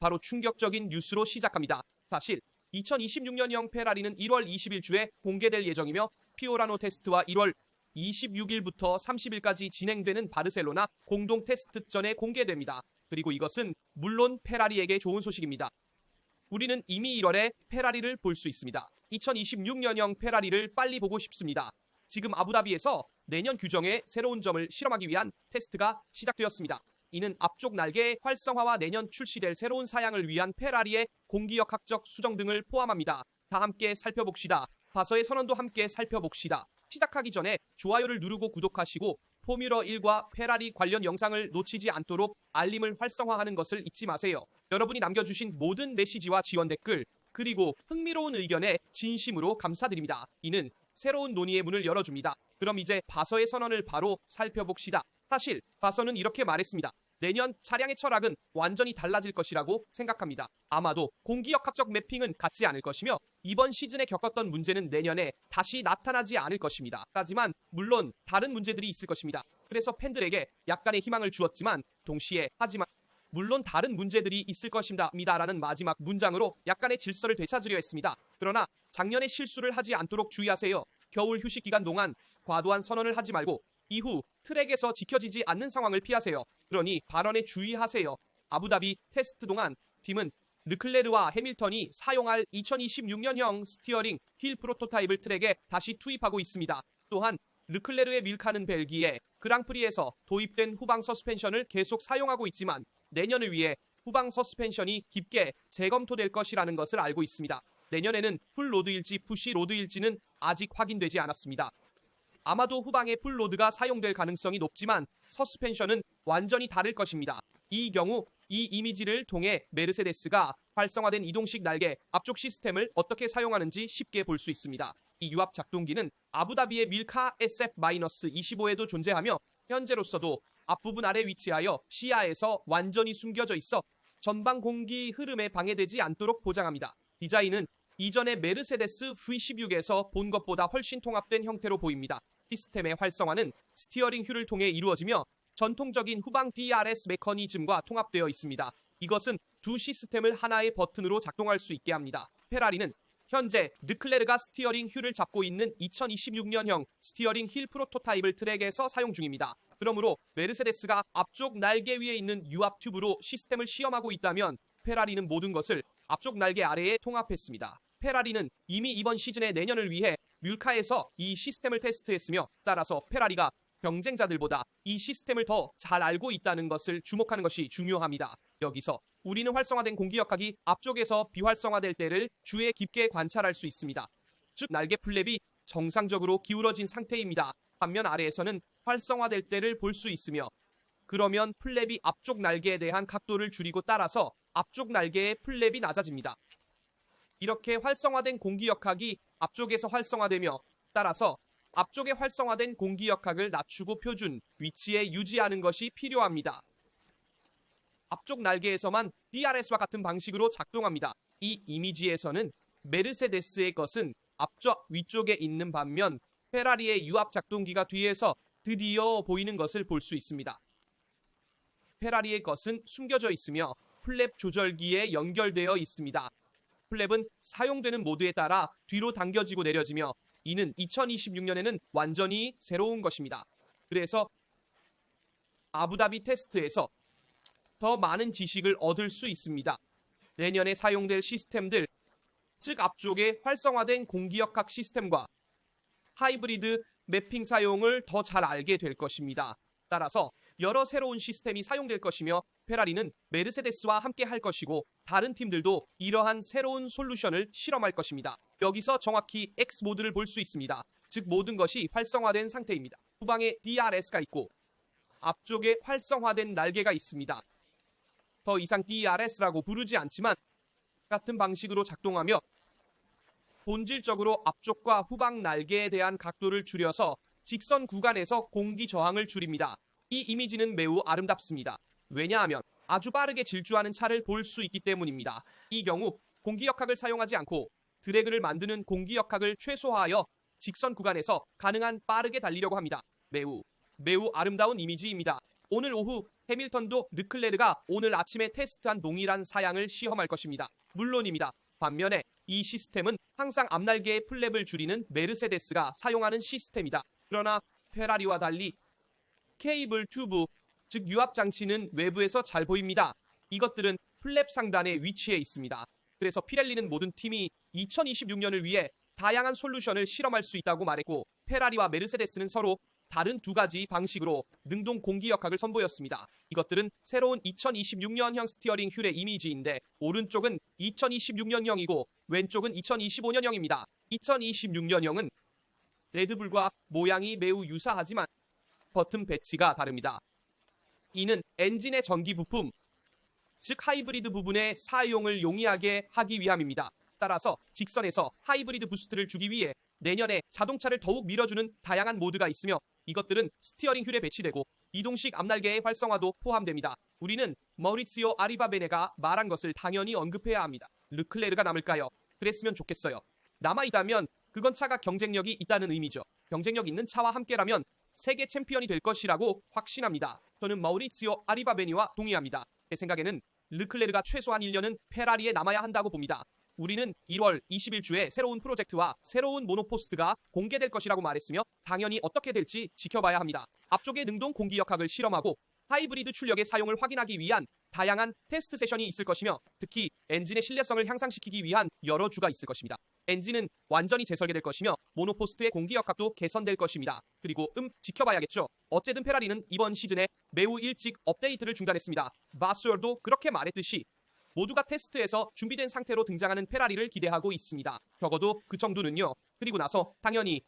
바로 충격적인 뉴스로 시작합니다. 사실 2026년형 페라리는 1월 20일 주에 공개될 예정이며 피오라노 테스트와 1월 26일부터 30일까지 진행되는 바르셀로나 공동 테스트전에 공개됩니다. 그리고 이것은 물론 페라리에게 좋은 소식입니다. 우리는 이미 1월에 페라리를 볼 수 있습니다. 2026년형 페라리를 빨리 보고 싶습니다. 지금 아부다비에서 내년 규정의 새로운 점을 실험하기 위한 테스트가 시작되었습니다. 이는 앞쪽 날개의 활성화와 내년 출시될 새로운 사양을 위한 페라리의 공기역학적 수정 등을 포함합니다. 다 함께 살펴봅시다. 바서의 선언도 함께 살펴봅시다. 시작하기 전에 좋아요를 누르고 구독하시고 포뮬러1과 페라리 관련 영상을 놓치지 않도록 알림을 활성화하는 것을 잊지 마세요. 여러분이 남겨주신 모든 메시지와 지원 댓글 그리고 흥미로운 의견에 진심으로 감사드립니다. 이는 새로운 논의의 문을 열어줍니다. 그럼 이제 바서의 선언을 바로 살펴봅시다. 사실 바서는 이렇게 말했습니다. 내년 차량의 철학은 완전히 달라질 것이라고 생각합니다. 아마도 공기역학적 매핑은 같지 않을 것이며 이번 시즌에 겪었던 문제는 내년에 다시 나타나지 않을 것입니다. 하지만 물론 다른 문제들이 있을 것입니다. 그래서 팬들에게 약간의 희망을 주었지만 동시에 하지만 물론 다른 문제들이 있을 것입니다. 라는 마지막 문장으로 약간의 질서를 되찾으려 했습니다. 그러나 작년에 실수를 하지 않도록 주의하세요. 겨울 휴식 기간 동안 과도한 선언을 하지 말고 이후 트랙에서 지켜지지 않는 상황을 피하세요. 그러니 발언에 주의하세요. 아부다비 테스트 동안 팀은 르클레르와 해밀턴이 사용할 2026년형 스티어링 휠 프로토타입을 트랙에 다시 투입하고 있습니다. 또한 르클레르의 밀카는 벨기에 그랑프리에서 도입된 후방 서스펜션을 계속 사용하고 있지만 내년을 위해 후방 서스펜션이 깊게 재검토될 것이라는 것을 알고 있습니다. 내년에는 풀 로드일지 푸시 로드일지는 아직 확인되지 않았습니다. 아마도 후방에 풀로드가 사용될 가능성이 높지만 서스펜션은 완전히 다를 것입니다. 이 경우 이 이미지를 통해 메르세데스가 활성화된 이동식 날개 앞쪽 시스템을 어떻게 사용하는지 쉽게 볼 수 있습니다. 이 유압 작동기는 아부다비의 밀카 SF-25에도 존재하며 현재로서도 앞부분 아래 위치하여 시야에서 완전히 숨겨져 있어 전방 공기 흐름에 방해되지 않도록 보장합니다. 디자인은 이전의 메르세데스 V16에서 본 것보다 훨씬 통합된 형태로 보입니다. 시스템의 활성화는 스티어링 휠을 통해 이루어지며 전통적인 후방 DRS 메커니즘과 통합되어 있습니다. 이것은 두 시스템을 하나의 버튼으로 작동할 수 있게 합니다. 페라리는 현재 르클레르가 스티어링 휠을 잡고 있는 2026년형 스티어링 휠 프로토타입을 트랙에서 사용 중입니다. 그러므로 메르세데스가 앞쪽 날개 위에 있는 유압 튜브로 시스템을 시험하고 있다면 페라리는 모든 것을 앞쪽 날개 아래에 통합했습니다. 페라리는 이미 이번 시즌의 내년을 위해 뮬카에서 이 시스템을 테스트했으며 따라서 페라리가 경쟁자들보다 이 시스템을 더 잘 알고 있다는 것을 주목하는 것이 중요합니다. 여기서 우리는 활성화된 공기역학이 앞쪽에서 비활성화될 때를 주에 깊게 관찰할 수 있습니다. 즉 날개 플랩이 정상적으로 기울어진 상태입니다. 반면 아래에서는 활성화될 때를 볼 수 있으며 그러면 플랩이 앞쪽 날개에 대한 각도를 줄이고 따라서 앞쪽 날개의 플랩이 낮아집니다. 이렇게 활성화된 공기역학이 앞쪽에서 활성화되며 따라서 앞쪽에 활성화된 공기역학을 낮추고 표준 위치에 유지하는 것이 필요합니다. 앞쪽 날개에서만 DRS와 같은 방식으로 작동합니다. 이 이미지에서는 메르세데스의 것은 앞쪽 위쪽에 있는 반면 페라리의 유압 작동기가 뒤에서 드디어 보이는 것을 볼 수 있습니다. 페라리의 것은 숨겨져 있으며 플랩 조절기에 연결되어 있습니다. 플랩은 사용되는 모드에 따라 뒤로 당겨지고 내려지며 이는 2026년에는 완전히 새로운 것입니다. 그래서 아부다비 테스트에서 더 많은 지식을 얻을 수 있습니다. 내년에 사용될 시스템들, 즉 앞쪽에 활성화된 공기역학 시스템과 하이브리드 매핑 사용을 더 잘 알게 될 것입니다. 따라서 여러 새로운 시스템이 사용될 것이며 페라리는 메르세데스와 함께 할 것이고 다른 팀들도 이러한 새로운 솔루션을 실험할 것입니다. 여기서 정확히 X 모드를 볼 수 있습니다. 즉 모든 것이 활성화된 상태입니다. 후방에 DRS가 있고 앞쪽에 활성화된 날개가 있습니다. 더 이상 DRS라고 부르지 않지만 같은 방식으로 작동하며 본질적으로 앞쪽과 후방 날개에 대한 각도를 줄여서 직선 구간에서 공기 저항을 줄입니다. 이 이미지는 매우 아름답습니다. 왜냐하면 아주 빠르게 질주하는 차를 볼 수 있기 때문입니다. 이 경우 공기역학을 사용하지 않고 드래그를 만드는 공기역학을 최소화하여 직선 구간에서 가능한 빠르게 달리려고 합니다. 매우 아름다운 이미지입니다. 오늘 오후 해밀턴도 르클레르가 오늘 아침에 테스트한 동일한 사양을 시험할 것입니다. 물론입니다. 반면에 이 시스템은 항상 앞날개의 플랩을 줄이는 메르세데스가 사용하는 시스템이다. 그러나 페라리와 달리 케이블 튜브, 즉 유압 장치는 외부에서 잘 보입니다. 이것들은 플랩 상단에 위치해 있습니다. 그래서 피렐리는 모든 팀이 2026년을 위해 다양한 솔루션을 실험할 수 있다고 말했고, 페라리와 메르세데스는 서로 다른 두 가지 방식으로 능동 공기역학을 선보였습니다. 이것들은 새로운 2026년형 스티어링 휠의 이미지인데, 오른쪽은 2026년형이고 왼쪽은 2025년형입니다. 2026년형은 레드불과 모양이 매우 유사하지만 버튼 배치가 다릅니다. 이는 엔진의 전기 부품, 즉 하이브리드 부분의 사용을 용이하게 하기 위함입니다. 따라서 직선에서 하이브리드 부스트를 주기 위해 내년에 자동차를 더욱 밀어주는 다양한 모드가 있으며, 이것들은 스티어링 휠에 배치되고 이동식 앞날개의 활성화도 포함됩니다. 우리는 머리치오 아리바베네가 말한 것을 당연히 언급해야 합니다. 르클레르가 남을까요? 그랬으면 좋겠어요. 남아있다면 그건 차가 경쟁력이 있다는 의미죠. 경쟁력 있는 차와 함께라면 세계 챔피언이 될 것이라고 확신합니다. 저는 마우리치오 아리바베니와 동의합니다. 제 생각에는 르클레르가 최소한 1년은 페라리에 남아야 한다고 봅니다. 우리는 1월 20일 주에 새로운 프로젝트와 새로운 모노포스트가 공개될 것이라고 말했으며, 당연히 어떻게 될지 지켜봐야 합니다. 앞쪽에 능동 공기역학을 실험하고 하이브리드 출력의 사용을 확인하기 위한 다양한 테스트 세션이 있을 것이며, 특히 엔진의 신뢰성을 향상시키기 위한 여러 주가 있을 것입니다. 엔진은 완전히 재설계될 것이며 모노포스트의 공기역학도 개선될 것입니다. 그리고 지켜봐야겠죠. 어쨌든 페라리는 이번 시즌에 매우 일찍 업데이트를 중단했습니다. 바스얼도 그렇게 말했듯이 모두가 테스트에서 준비된 상태로 등장하는 페라리를 기대하고 있습니다. 적어도 그 정도는요. 그리고 나서 당연히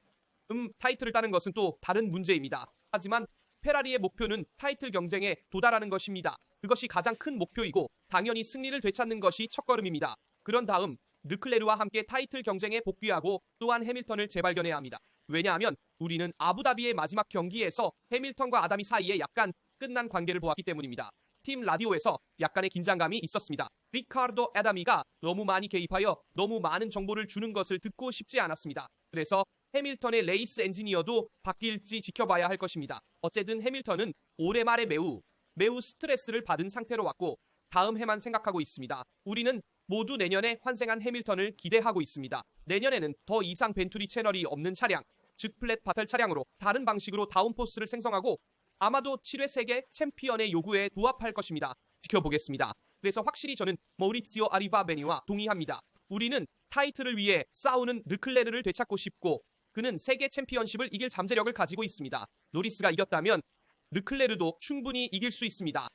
타이틀을 따는 것은 또 다른 문제입니다. 하지만 페라리의 목표는 타이틀 경쟁에 도달하는 것입니다. 그것이 가장 큰 목표이고 당연히 승리를 되찾는 것이 첫걸음입니다. 그런 다음 르클레르와 함께 타이틀 경쟁에 복귀하고 또한 해밀턴을 재발견해야 합니다. 왜냐하면 우리는 아부다비의 마지막 경기에서 해밀턴과 아담이 사이에 약간 끝난 관계를 보았기 때문입니다. 팀 라디오에서 약간의 긴장감이 있었습니다. 리카르도 아다미가 너무 많이 개입하여 너무 많은 정보를 주는 것을 듣고 싶지 않았습니다. 그래서 해밀턴의 레이스 엔지니어도 바뀔지 지켜봐야 할 것입니다. 어쨌든 해밀턴은 올해 말에 매우 스트레스를 받은 상태로 왔고 다음 해만 생각하고 있습니다. 우리는 모두 내년에 환생한 해밀턴을 기대하고 있습니다. 내년에는 더 이상 벤투리 채널이 없는 차량, 즉 플랫 바탈 차량으로 다른 방식으로 다운포스를 생성하고 아마도 7회 세계 챔피언의 요구에 부합할 것입니다. 지켜보겠습니다. 그래서 확실히 저는 머우리치오 아리바베니와 동의합니다. 우리는 타이틀을 위해 싸우는 르클레르를 되찾고 싶고 그는 세계 챔피언십을 이길 잠재력을 가지고 있습니다. 노리스가 이겼다면 르클레르도 충분히 이길 수 있습니다.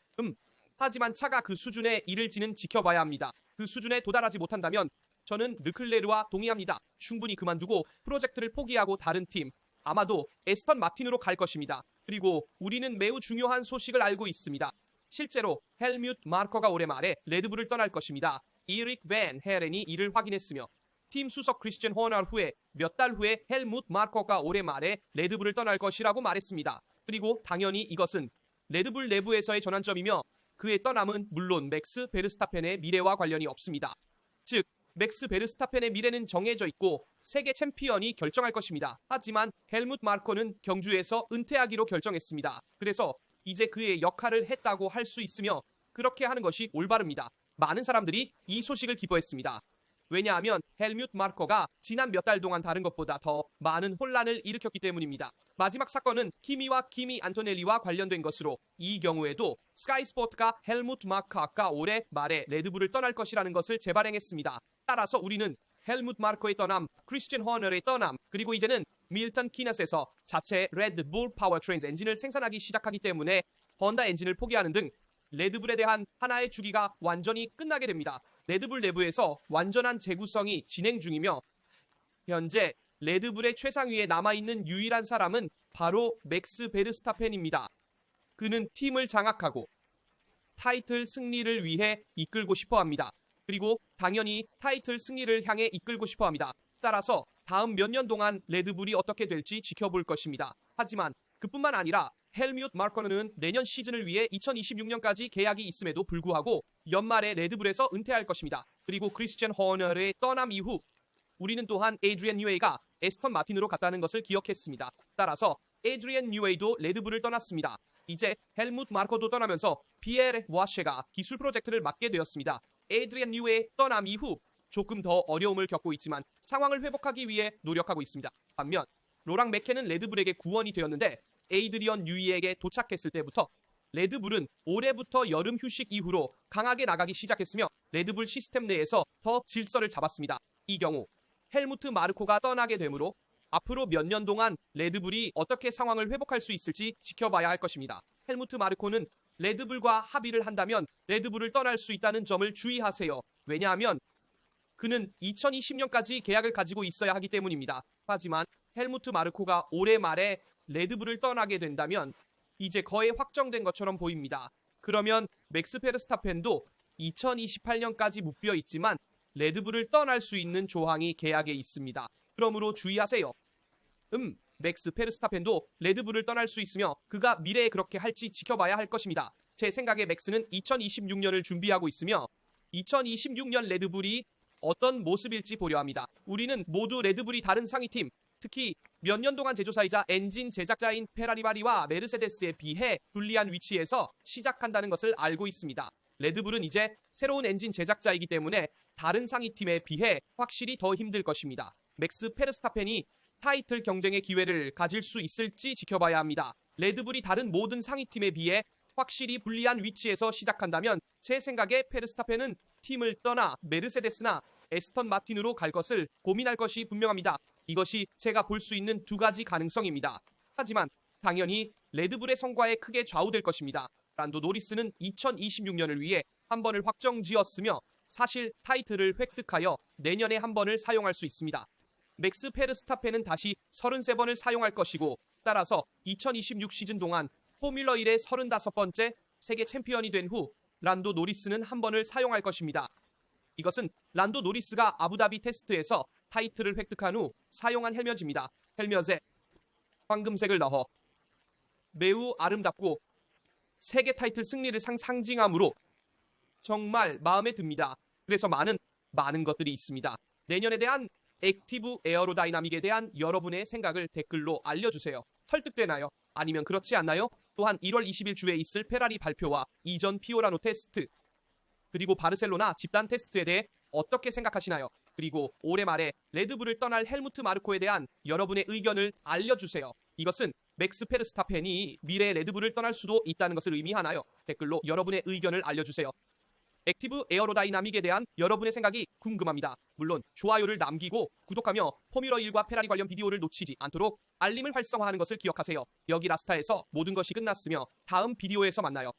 하지만 차가 그 수준에 이를지는 지켜봐야 합니다. 그 수준에 도달하지 못한다면 저는 르클레르와 동의합니다. 충분히 그만두고 프로젝트를 포기하고 다른 팀, 아마도 에스턴 마틴으로 갈 것입니다. 그리고 우리는 매우 중요한 소식을 알고 있습니다. 실제로 헬뮤트 마르커가 올해 말에 레드불을 떠날 것입니다. 이릭 밴 헤렌이 이를 확인했으며 팀 수석 크리스천 호너 후에 몇 달 후에 헬무트 마르커가 올해 말에 레드불을 떠날 것이라고 말했습니다. 그리고 당연히 이것은 레드불 내부에서의 전환점이며 그의 떠남은 물론 맥스 베르스타펜의 미래와 관련이 없습니다. 즉 맥스 베르스타펜의 미래는 정해져 있고 세계 챔피언이 결정할 것입니다. 하지만 헬무트 마르코는 경주에서 은퇴하기로 결정했습니다. 그래서 이제 그의 역할을 했다고 할 수 있으며 그렇게 하는 것이 올바릅니다. 많은 사람들이 이 소식을 기뻐했습니다. 왜냐하면 헬뮤트 마르코가 지난 몇 달 동안 다른 것보다 더 많은 혼란을 일으켰기 때문입니다. 마지막 사건은 키미 안토넬리와 관련된 것으로 이 경우에도 스카이스포츠가 헬무트 마르코가 올해 말에 레드불을 떠날 것이라는 것을 재발행했습니다. 따라서 우리는 헬무트 마르코의 떠남, 크리스천 호너의 떠남, 그리고 이제는 밀턴 키너스에서 자체 레드불 파워트레인즈 엔진을 생산하기 시작하기 때문에 honda 엔진을 포기하는 등 레드불에 대한 하나의 주기가 완전히 끝나게 됩니다. 레드불 내부에서 완전한 재구성이 진행 중이며 현재 레드불의 최상위에 남아있는 유일한 사람은 바로 맥스 베르스타펜입니다. 그는 팀을 장악하고 타이틀 승리를 위해 이끌고 싶어합니다. 그리고 당연히 타이틀 승리를 향해 이끌고 싶어합니다. 따라서 다음 몇 년 동안 레드불이 어떻게 될지 지켜볼 것입니다. 하지만 그뿐만 아니라 헬뮤트 마르코는 내년 시즌을 위해 2026년까지 계약이 있음에도 불구하고 연말에 레드불에서 은퇴할 것입니다. 그리고 크리스천 호너의 떠남 이후 우리는 또한 에드리안 뉴웨이가 에스턴 마틴으로 갔다는 것을 기억했습니다. 따라서 에드리안 뉴웨이도 레드불을 떠났습니다. 이제 헬무트 마르코도 떠나면서 피에르 와쉐가 기술 프로젝트를 맡게 되었습니다. 에드리안 뉴의 떠남 이후 조금 더 어려움을 겪고 있지만 상황을 회복하기 위해 노력하고 있습니다. 반면 로랑 메케는 레드불에게 구원이 되었는데 에이드리언 뉴이에게 도착했을 때부터 레드불은 올해부터 여름 휴식 이후로 강하게 나가기 시작했으며 레드불 시스템 내에서 더 질서를 잡았습니다. 이 경우 헬무트 마르코가 떠나게 되므로 앞으로 몇 년 동안 레드불이 어떻게 상황을 회복할 수 있을지 지켜봐야 할 것입니다. 헬무트 마르코는 레드불과 합의를 한다면 레드불을 떠날 수 있다는 점을 주의하세요. 왜냐하면 그는 2020년까지 계약을 가지고 있어야 하기 때문입니다. 하지만 헬무트 마르코가 올해 말에 레드불을 떠나게 된다면 이제 거의 확정된 것처럼 보입니다. 그러면 맥스 페르스타펜도 2028년까지 묶여 있지만 레드불을 떠날 수 있는 조항이 계약에 있습니다. 그러므로 주의하세요. 맥스 페르스타펜도 레드불을 떠날 수 있으며 그가 미래에 그렇게 할지 지켜봐야 할 것입니다. 제 생각에 맥스는 2026년을 준비하고 있으며 2026년 레드불이 어떤 모습일지 보려 합니다. 우리는 모두 레드불이 다른 상위팀, 특히 몇 년 동안 제조사이자 엔진 제작자인 페라리바리와 메르세데스에 비해 불리한 위치에서 시작한다는 것을 알고 있습니다. 레드불은 이제 새로운 엔진 제작자이기 때문에 다른 상위팀에 비해 확실히 더 힘들 것입니다. 맥스 페르스타펜이 타이틀 경쟁의 기회를 가질 수 있을지 지켜봐야 합니다. 레드불이 다른 모든 상위팀에 비해 확실히 불리한 위치에서 시작한다면 제 생각에 페르스타펜은 팀을 떠나 메르세데스나 에스턴 마틴으로 갈 것을 고민할 것이 분명합니다. 이것이 제가 볼 수 있는 두 가지 가능성입니다. 하지만 당연히 레드불의 성과에 크게 좌우될 것입니다. 란도 노리스는 2026년을 위해 한 번을 확정지었으며 사실 타이틀을 획득하여 내년에 한 번을 사용할 수 있습니다. 맥스 페르스타펜은 다시 33번을 사용할 것이고 따라서 2026 시즌 동안 포뮬러 1의 35번째 세계 챔피언이 된 후 란도 노리스는 한 번을 사용할 것입니다. 이것은 란도 노리스가 아부다비 테스트에서 타이틀을 획득한 후 사용한 헬멧입니다. 헬멧에 황금색을 넣어 매우 아름답고 세계 타이틀 승리를 상징하므로 정말 마음에 듭니다. 그래서 많은 것들이 있습니다. 내년에 대한 액티브 에어로다이나믹에 대한 여러분의 생각을 댓글로 알려주세요. 설득되나요? 아니면 그렇지 않나요? 또한 1월 20일 주에 있을 페라리 발표와 이전 피오라노 테스트 그리고 바르셀로나 집단 테스트에 대해 어떻게 생각하시나요? 그리고 올해 말에 레드불을 떠날 헬무트 마르코에 대한 여러분의 의견을 알려주세요. 이것은 맥스 페르스타펜이 미래에 레드불을 떠날 수도 있다는 것을 의미하나요? 댓글로 여러분의 의견을 알려주세요. 액티브 에어로다이나믹에 대한 여러분의 생각이 궁금합니다. 물론 좋아요를 남기고 구독하며 포뮬러 1과 페라리 관련 비디오를 놓치지 않도록 알림을 활성화하는 것을 기억하세요. 여기 라스타에서 모든 것이 끝났으며 다음 비디오에서 만나요.